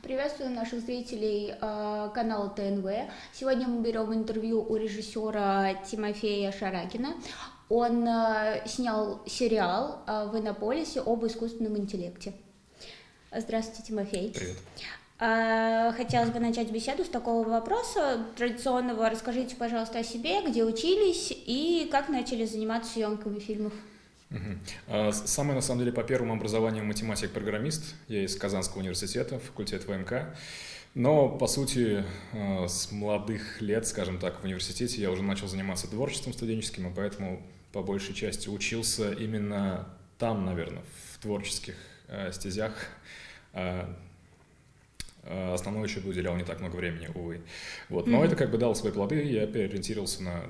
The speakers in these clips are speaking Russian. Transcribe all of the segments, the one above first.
Приветствую наших зрителей канала ТНВ. Сегодня мы берем интервью у режиссера Тимофея Шаракина. Он снял сериал в Иннополисе об искусственном интеллекте. Здравствуйте, Тимофей. Привет. Хотелось бы начать беседу с такого вопроса традиционного. Расскажите, пожалуйста, о себе, где учились и как начали заниматься съемками фильмов. Самый, на самом деле, по первому образованию математик-программист. Я из Казанского университета, факультет ВМК. Но, по сути, с молодых лет, скажем так, в университете я уже начал заниматься творчеством студенческим, и поэтому, по большей части, учился именно там, наверное, в творческих стезях. Основной учебе уделял не так много времени, увы. Вот. Но это как бы дало свои плоды, я переориентировался на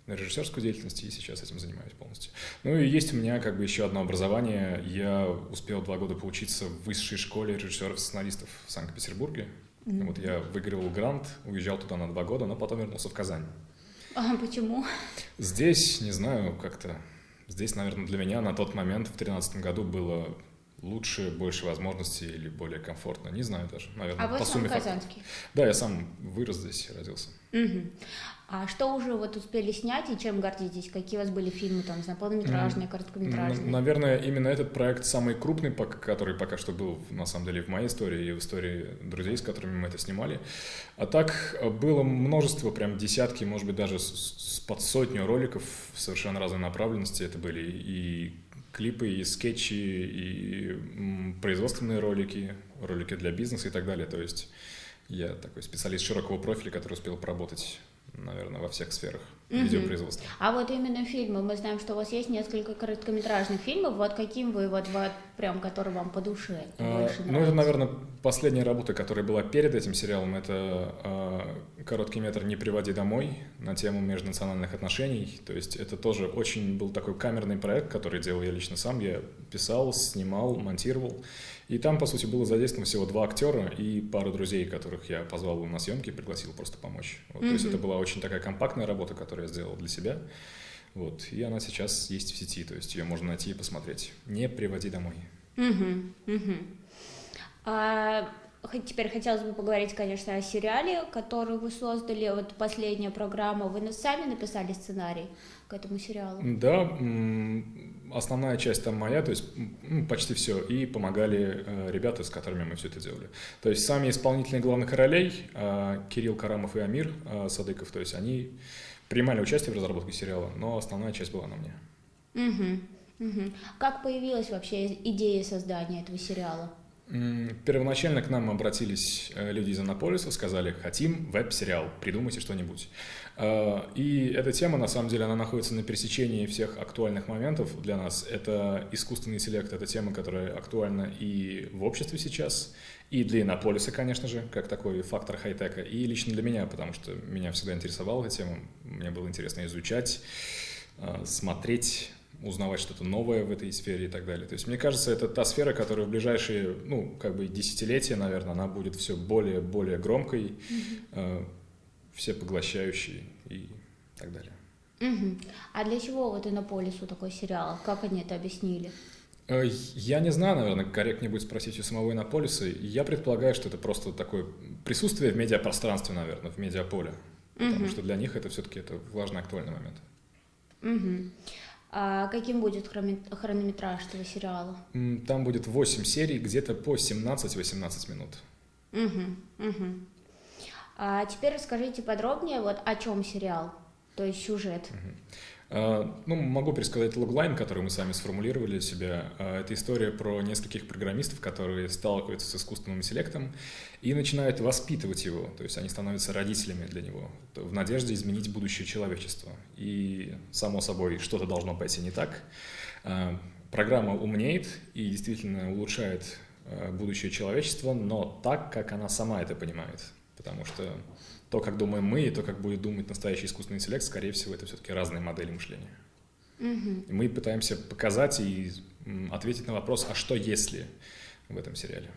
режиссерскую деятельность, и сейчас этим занимаюсь полностью. Ну и есть у меня как бы еще одно образование. Я успел 2 года поучиться в высшей школе режиссеров-сценаристов в Санкт-Петербурге. Вот я выиграл грант, уезжал туда на 2 года, но потом вернулся в Казань. А почему? Здесь, не знаю, как-то... Здесь, наверное, для меня на тот момент, в 2013 году, было лучше, больше возможностей или более комфортно. Не знаю даже, наверное, по сумме фактов. Казанский? Да, я сам вырос здесь, родился. А что уже вот успели снять и чем гордитесь? Какие у вас были фильмы, там, полнометражные, короткометражные? Наверное, именно этот проект самый крупный, который пока что был, на самом деле, в моей истории и в истории друзей, с которыми мы это снимали. А так было множество, прям десятки, может быть, даже под сотню роликов совершенно разной направленности. Это были и клипы, и скетчи, и производственные ролики для бизнеса и так далее. То есть я такой специалист широкого профиля, который успел поработать, наверное, во всех сферах видеопроизводства. А вот именно фильмы, мы знаем, что у вас есть несколько короткометражных фильмов, вот каким вы, прям, который вам по душе больше нравится? Это, наверное, последняя работа, которая была перед этим сериалом, это короткий метр «Не приводи домой» на тему межнациональных отношений, то есть это тоже очень был такой камерный проект, который делал я лично сам, я писал, снимал, монтировал, и там, по сути, было задействовано всего 2 актера и пару друзей, которых я позвал на съемки, пригласил просто помочь. Вот, то есть это была очень такая компактная работа, которую я сделал для себя. Вот, и она сейчас есть в сети, то есть ее можно найти и посмотреть. «Не приводи домой». Теперь хотелось бы поговорить, конечно, о сериале, который вы создали. Вот последняя программа. Вы сами написали сценарий к этому сериалу? Да, основная часть там моя, то есть почти все, и помогали ребята, с которыми мы все это делали. То есть сами исполнители главных ролей, Кирилл Карамов и Амир Садыков, то есть они принимали участие в разработке сериала, но основная часть была на мне. Как появилась вообще идея создания этого сериала? Первоначально к нам обратились люди из Иннополиса, сказали: хотим веб-сериал, придумайте что-нибудь. И эта тема, на самом деле, она находится на пересечении всех актуальных моментов для нас. Это искусственный интеллект, это тема, которая актуальна и в обществе сейчас, и для Иннополиса, конечно же, как такой фактор хай-тека, и лично для меня, потому что меня всегда интересовала эта тема, мне было интересно изучать, смотреть, узнавать что-то новое в этой сфере и так далее. То есть, мне кажется, это та сфера, которая в ближайшие, десятилетия, наверное, она будет все более громкой, всепоглощающей и так далее. А для чего вот Иннополису такой сериал? Как они это объяснили? Я не знаю, наверное, корректнее будет спросить у самого Иннополиса. Я предполагаю, что это просто такое присутствие в медиапространстве, наверное, в медиаполе. Потому что для них это все-таки важный, актуальный момент. А каким будет хронометраж этого сериала? Там будет 8 серий, где-то по 17-18 минут. А теперь расскажите подробнее, вот о чем сериал, то есть сюжет. Могу пересказать логлайн, который мы сами сформулировали для себя. Это история про нескольких программистов, которые сталкиваются с искусственным интеллектом и начинают воспитывать его, то есть они становятся родителями для него, в надежде изменить будущее человечества. И, само собой, что-то должно пойти не так. Программа умнеет и действительно улучшает будущее человечества, но так, как она сама это понимает. Потому что то, как думаем мы, и то, как будет думать настоящий искусственный интеллект, скорее всего, это все-таки разные модели мышления. И мы пытаемся показать и ответить на вопрос, а что если в этом сериале.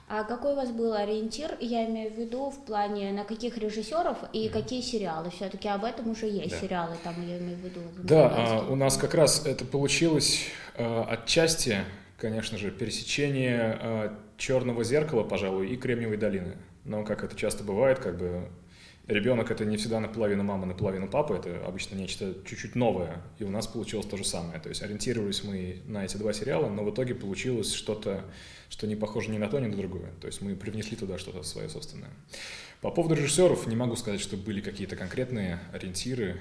А какой у вас был ориентир, я имею в виду, в плане на каких режиссеров и какие сериалы? Все-таки об этом уже есть сериалы, там я имею в виду. Да, у нас как раз это получилось отчасти, конечно же, пересечение черного зеркала, пожалуй, и Кремниевой долины. Но, как это часто бывает, как бы ребенок — это не всегда наполовину мама, наполовину папа, это обычно нечто чуть-чуть новое, и у нас получилось то же самое. То есть ориентировались мы на эти два сериала, но в итоге получилось что-то, что не похоже ни на то, ни на другое. То есть мы привнесли туда что-то свое собственное. По поводу режиссеров не могу сказать, что были какие-то конкретные ориентиры.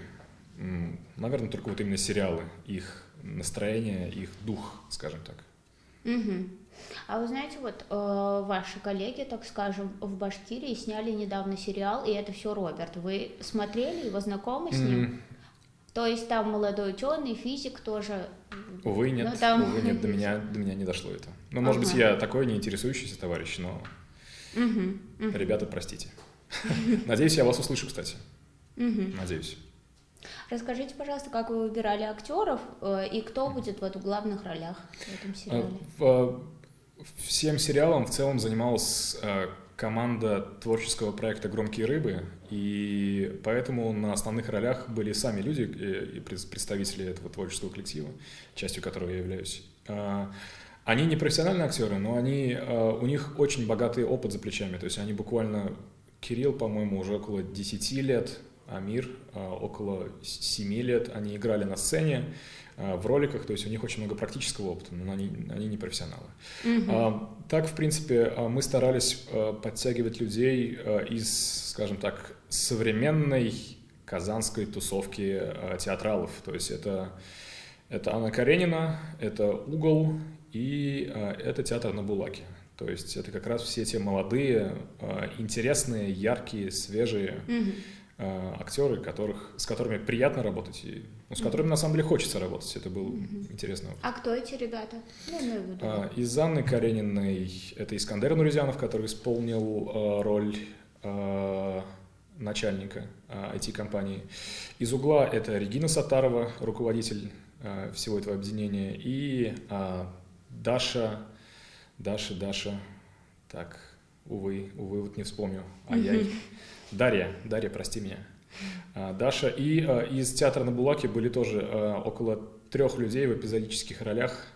Наверное, только вот именно сериалы, их настроение, их дух, скажем так. А вы знаете, вот ваши коллеги, так скажем, в Башкирии сняли недавно сериал, и это все Роберт. Вы смотрели его, знакомы с ним? То есть там молодой ученый, физик тоже. Увы, нет, увы, нет, до меня не дошло это. Ну, может быть, я такой не интересующийся товарищ, но ребята, простите. Надеюсь, я вас услышу, кстати. Надеюсь. Расскажите, пожалуйста, как вы выбирали актеров и кто будет вот в главных ролях в этом сериале? Всем сериалом в целом занималась команда творческого проекта «Громкие рыбы», и поэтому на основных ролях были сами люди и представители этого творческого коллектива, частью которого я являюсь. Они не профессиональные актеры, но у них очень богатый опыт за плечами, то есть они буквально, Кирилл, по-моему, уже около 10 лет, Амир около 7 лет, они играли на сцене, в роликах, то есть у них очень много практического опыта, но они не профессионалы. Так, в принципе, мы старались подтягивать людей из, скажем так, современной казанской тусовки театралов. То есть это Анна Каренина, это «Угол» и это театр на Булаке. То есть это как раз все те молодые, интересные, яркие, свежие актеры, с которыми приятно работать, и с которыми на самом деле хочется работать. Это был интересный опыт. А кто эти ребята? Из Анны Карениной это Искандер Нуризянов, который исполнил роль начальника IT-компании. Из «Угла» это Регина Саттарова, руководитель всего этого объединения, и Даша, так, увы, вот не вспомню, Дарья, прости меня. Даша. И из театра на Булаке были тоже около 3 людей в эпизодических ролях.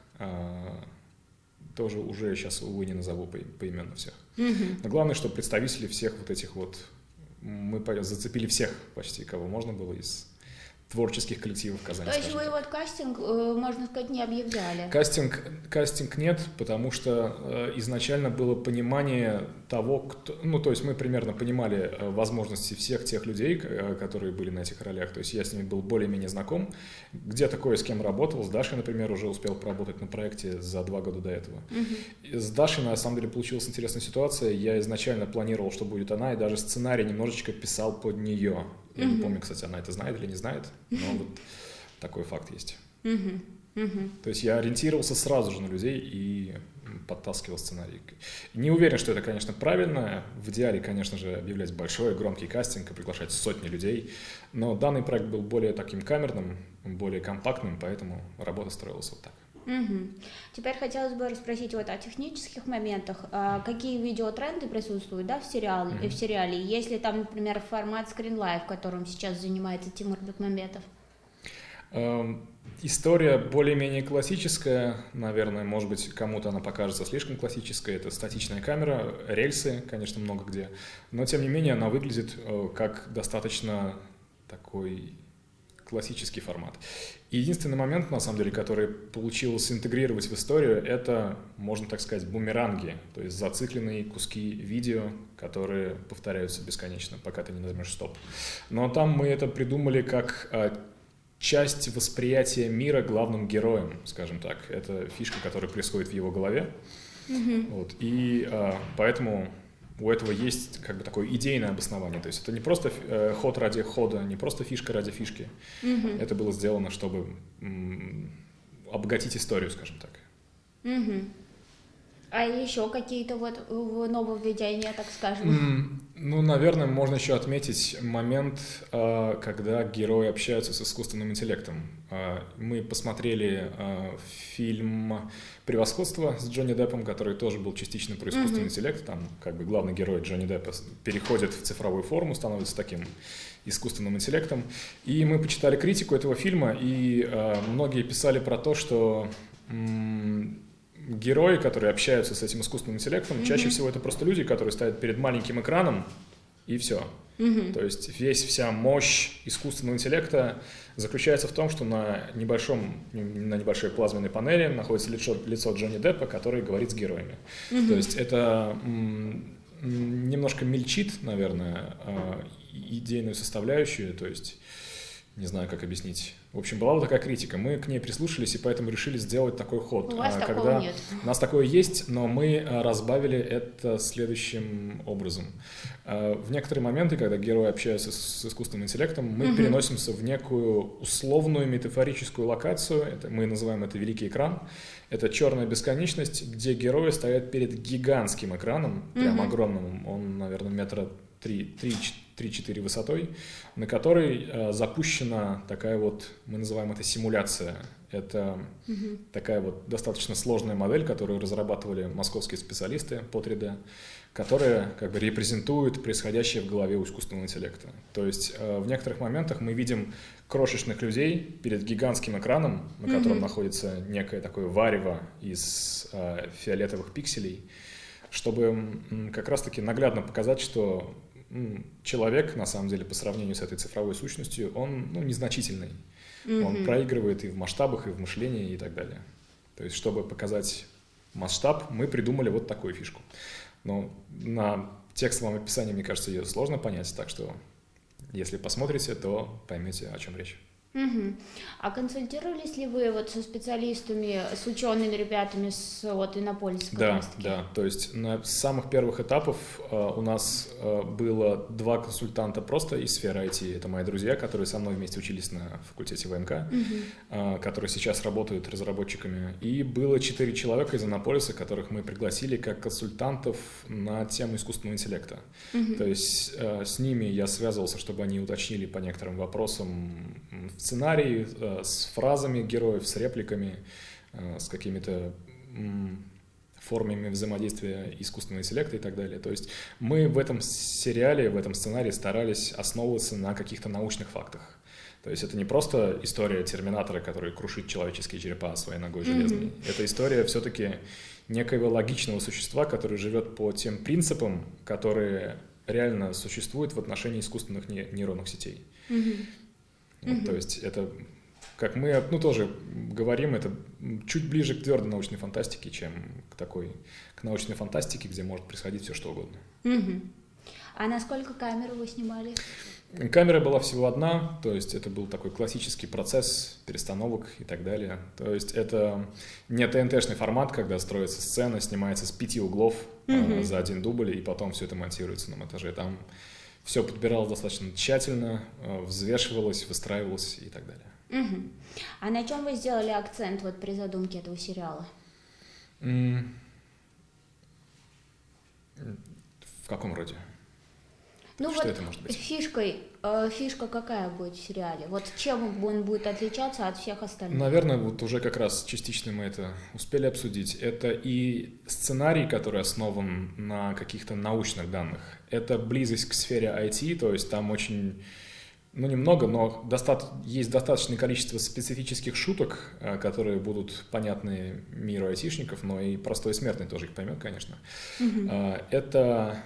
Тоже уже сейчас, увы, не назову поименно всех. Но главное, что представители всех вот этих вот... Мы зацепили всех почти, кого можно было из творческих коллективов в Казани. То есть вы вот кастинг, можно сказать, не объявляли? Кастинг нет, потому что изначально было понимание того, кто... Ну, то есть мы примерно понимали возможности всех тех людей, которые были на этих ролях. То есть я с ними был более-менее знаком. Где-то кое с кем работал. С Дашей, например, уже успел поработать на проекте за 2 года до этого. С Дашей, на самом деле, получилась интересная ситуация. Я изначально планировал, что будет она, и даже сценарий немножечко писал под нее. Я не помню, кстати, она это знает или не знает, но вот такой факт есть. То есть я ориентировался сразу же на людей и подтаскивал сценарий. Не уверен, что это, конечно, правильно. В идеале, конечно же, объявлять большой, громкий кастинг и приглашать сотни людей. Но данный проект был более таким камерным, более компактным, поэтому работа строилась вот так. Теперь хотелось бы расспросить вот о технических моментах. Какие видеотренды присутствуют, да, в сериале? Есть ли там, например, формат скринлайв, которым сейчас занимается Тимур Бекмамбетов? История более-менее классическая, наверное, может быть, кому-то она покажется слишком классической. Это статичная камера, рельсы, конечно, много где, но, тем не менее, она выглядит как достаточно такой классический формат. И единственный момент, на самом деле, который получилось интегрировать в историю, это, можно так сказать, бумеранги, то есть зацикленные куски видео, которые повторяются бесконечно, пока ты не нажмешь стоп. Но там мы это придумали как часть восприятия мира главным героем, скажем так. Это фишка, которая происходит в его голове. Вот. И поэтому у этого есть как бы такое идейное обоснование. То есть это не просто ход ради хода, не просто фишка ради фишки. Это было сделано, чтобы обогатить историю, скажем так. А еще какие-то вот нововведения, так скажем? Ну, наверное, можно еще отметить момент, когда герои общаются с искусственным интеллектом. Мы посмотрели фильм «Превосходство» с Джонни Деппом, который тоже был частично про искусственный интеллект. Там как бы главный герой Джонни Деппа переходит в цифровую форму, становится таким искусственным интеллектом. И мы почитали критику этого фильма, и многие писали про то, что герои, которые общаются с этим искусственным интеллектом, чаще всего это просто люди, которые стоят перед маленьким экраном, и все. То есть вся мощь искусственного интеллекта заключается в том, что на небольшой плазменной панели находится лицо Джонни Деппа, который говорит с героями. То есть это немножко мельчит, наверное, идейную составляющую, то есть не знаю, как объяснить. В общем, была вот такая критика. Мы к ней прислушались, и поэтому решили сделать такой ход. У вас такого нет. У нас такое есть, но мы разбавили это следующим образом. В некоторые моменты, когда герои общаются с искусственным интеллектом, мы переносимся в некую условную метафорическую локацию. Мы называем это великий экран. Это черная бесконечность, где герои стоят перед гигантским экраном, прям огромным. Он, наверное, метра 3-4 высотой, на которой запущена такая вот, мы называем это симуляция. Это такая вот достаточно сложная модель, которую разрабатывали московские специалисты по 3D, которая как бы репрезентует происходящее в голове у искусственного интеллекта. То есть в некоторых моментах мы видим крошечных людей перед гигантским экраном, на котором находится некое такое варево из фиолетовых пикселей, чтобы как раз-таки наглядно показать, что человек, на самом деле, по сравнению с этой цифровой сущностью, он незначительный. Он проигрывает и в масштабах, и в мышлении, и так далее. То есть, чтобы показать масштаб, мы придумали вот такую фишку. Но на текстовом описании, мне кажется, ее сложно понять, так что если посмотрите, то поймете, о чем речь. А консультировались ли вы вот со специалистами, с учеными ребятами с Иннополиса? Да. То есть на самых первых этапах у нас было 2 консультанта просто из сферы IT. Это мои друзья, которые со мной вместе учились на факультете ВМК, которые сейчас работают разработчиками. И было 4 человека из Иннополиса, которых мы пригласили как консультантов на тему искусственного интеллекта. То есть с ними я связывался, чтобы они уточнили по некоторым вопросам сценарий, с фразами героев, с репликами, с какими-то формами взаимодействия искусственного интеллекта и так далее. То есть мы в этом сериале, в этом сценарии старались основываться на каких-то научных фактах. То есть это не просто история Терминатора, который крушит человеческие черепа своей ногой железной. Это история все-таки некоего логичного существа, который живет по тем принципам, которые реально существуют в отношении искусственных нейронных сетей. То есть это, как мы тоже говорим, это чуть ближе к твердой научной фантастике, чем к научной фантастике, где может происходить все что угодно. А на сколько камер вы снимали? Камера была всего одна, то есть это был такой классический процесс перестановок и так далее. То есть это не ТНТ-шный формат, когда строится сцена, снимается с 5 углов за один дубль, и потом все это монтируется на монтаже. Там все подбиралось достаточно тщательно, взвешивалось, выстраивалось и так далее. А на чем вы сделали акцент при задумке этого сериала? В каком роде? Что это может быть? Фишка какая будет в сериале? Вот чем он будет отличаться от всех остальных? Наверное, уже как раз частично мы это успели обсудить. Это и сценарий, который основан на каких-то научных данных. Это близость к сфере IT, то есть там очень, немного, но есть достаточное количество специфических шуток, которые будут понятны миру айтишников, но и простой смертный тоже их поймет, конечно. Это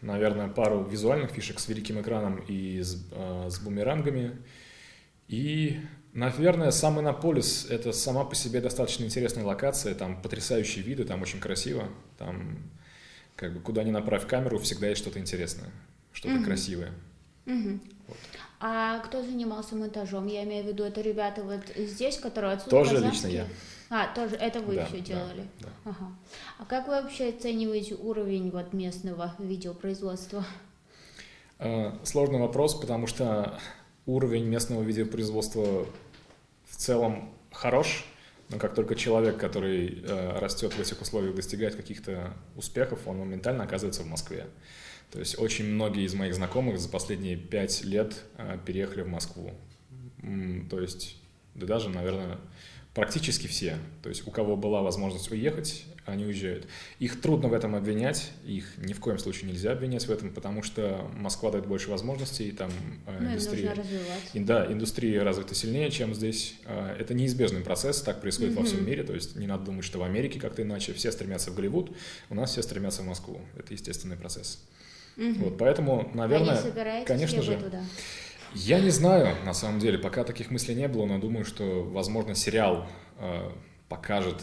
наверное, пару визуальных фишек с великим экраном и с бумерангами. И, наверное, сам Иннополис — это сама по себе достаточно интересная локация, там потрясающие виды, там очень красиво, там куда ни направь камеру, всегда есть что-то интересное, что-то красивое. Вот. А кто занимался монтажом? Я имею в виду, это ребята здесь, которые отсюда тоже казахские? лично я. Тоже это вы все делали? Да. Ага. А как вы вообще оцениваете уровень местного видеопроизводства? Сложный вопрос, потому что уровень местного видеопроизводства в целом хорош, но как только человек, который растет в этих условиях, достигает каких-то успехов, он моментально оказывается в Москве. То есть очень многие из моих знакомых за последние 5 лет переехали в Москву. То есть, даже, наверное, практически все. То есть у кого была возможность уехать, они уезжают. Их трудно в этом обвинять, их ни в коем случае нельзя обвинять в этом, потому что Москва дает больше возможностей, там индустрия, нужно развиваться. Да, индустрия развита сильнее, чем здесь. Это неизбежный процесс, так происходит во всем мире, то есть не надо думать, что в Америке как-то иначе, все стремятся в Голливуд, у нас все стремятся в Москву, это естественный процесс. Вот, поэтому, наверное, конечно же, туда? я не знаю, на самом деле, пока таких мыслей не было, но думаю, что, возможно, сериал покажет,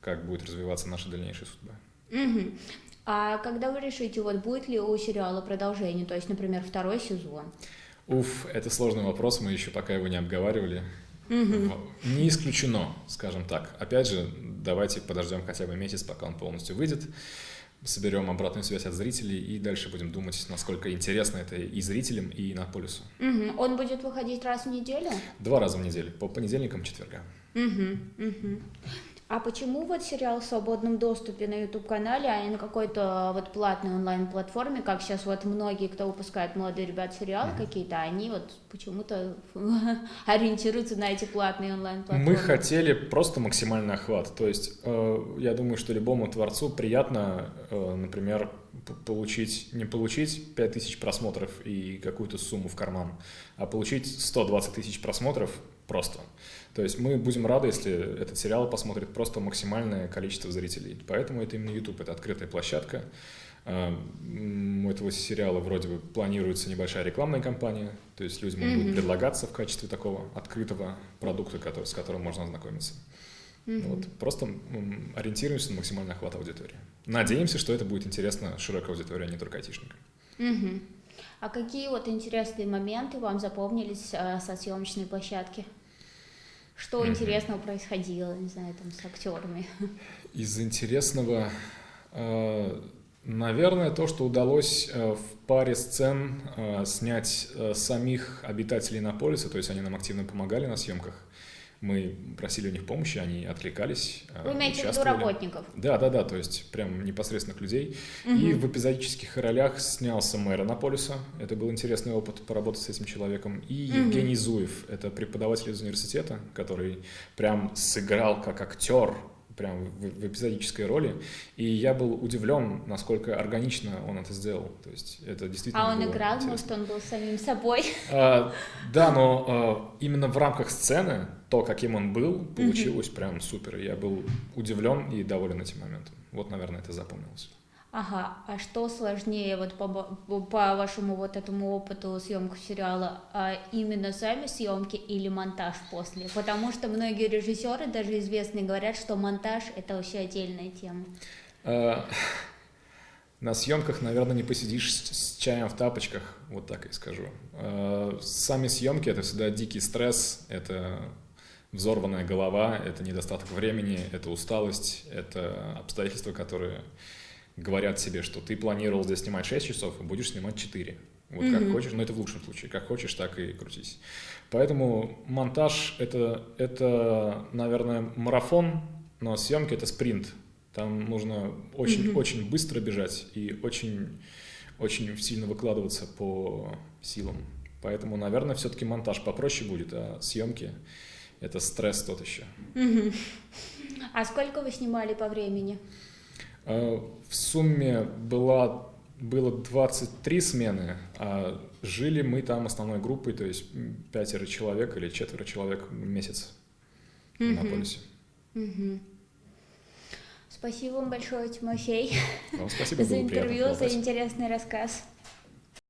как будет развиваться наша дальнейшая судьба. А когда вы решите, вот будет ли у сериала продолжение, то есть, например, второй сезон? Это сложный вопрос, мы еще пока его не обговаривали. Не исключено, скажем так. Опять же, давайте подождем хотя бы месяц, пока он полностью выйдет. Соберем обратную связь от зрителей и дальше будем думать, насколько интересно это и зрителям, и Иннополису. Он будет выходить раз в неделю? 2 раза в неделю, по понедельникам, четвергам. А почему вот сериал в свободном доступе на YouTube-канале, а не на какой-то вот платной онлайн-платформе, как сейчас вот многие, кто выпускает молодые ребят сериалы какие-то, они вот почему-то ориентируются на эти платные онлайн-платформы? Мы хотели просто максимальный охват. То есть я думаю, что любому творцу приятно, например, не получить 5000 просмотров и какую-то сумму в карман, а получить 120 тысяч просмотров просто. То есть мы будем рады, если этот сериал посмотрит просто максимальное количество зрителей. Поэтому это именно YouTube, это открытая площадка. У этого сериала вроде бы планируется небольшая рекламная кампания, то есть людям он будет предлагаться в качестве такого открытого продукта, с которым можно ознакомиться. Вот, просто ориентируемся на максимальный охват аудитории. Надеемся, что это будет интересно широкой аудитории, а не только айтишникам. А какие вот интересные моменты вам запомнились со съемочной площадки? Что интересного происходило, не знаю, там с актерами? Из интересного, наверное, то, что удалось в паре сцен снять самих обитателей Иннополиса, то есть они нам активно помогали на съемках. Мы просили у них помощи, они откликались, Вы имеете в виду работников? Да, то есть прям непосредственных людей. И в эпизодических ролях снялся мэр Иннополиса, это был интересный опыт поработать с этим человеком. И Евгений Зуев, это преподаватель из университета, который прям сыграл как актер, прям в эпизодической роли, и я был удивлен, насколько органично он это сделал. То есть это действительно он было играл, интересно. может, он был самим собой? Да, но именно в рамках сцены то, каким он был, получилось прям супер. Я был удивлен и доволен этим моментом. Вот, наверное, это запомнилось. Ага, а что сложнее вот по вашему вот этому опыту съемок сериала, именно сами съемки или монтаж после? Потому что многие режиссеры, даже известные, говорят, что монтаж — это вообще отдельная тема. На съемках, наверное, не посидишь с чаем в тапочках, вот так и скажу. Сами съемки — это всегда дикий стресс, это взорванная голова, это недостаток времени, это усталость, это обстоятельства, которые говорят себе, что ты планировал здесь снимать 6 часов, а будешь снимать 4. Вот как хочешь, но это в лучшем случае, как хочешь, так и крутись. Поэтому монтаж это, наверное, марафон, но съемки — это спринт. Там нужно очень быстро бежать и очень сильно выкладываться по силам. Поэтому, наверное, все-таки монтаж попроще будет, а съемки — это стресс тот еще. А сколько вы снимали по времени? В сумме было 23 смены, а жили мы там основной группой, то есть 5 человек или 4 человек в месяц в Иннополисе. Спасибо вам большое, Тимофей, Вам спасибо, за было приятно интервью, за поболтать. интересный рассказ.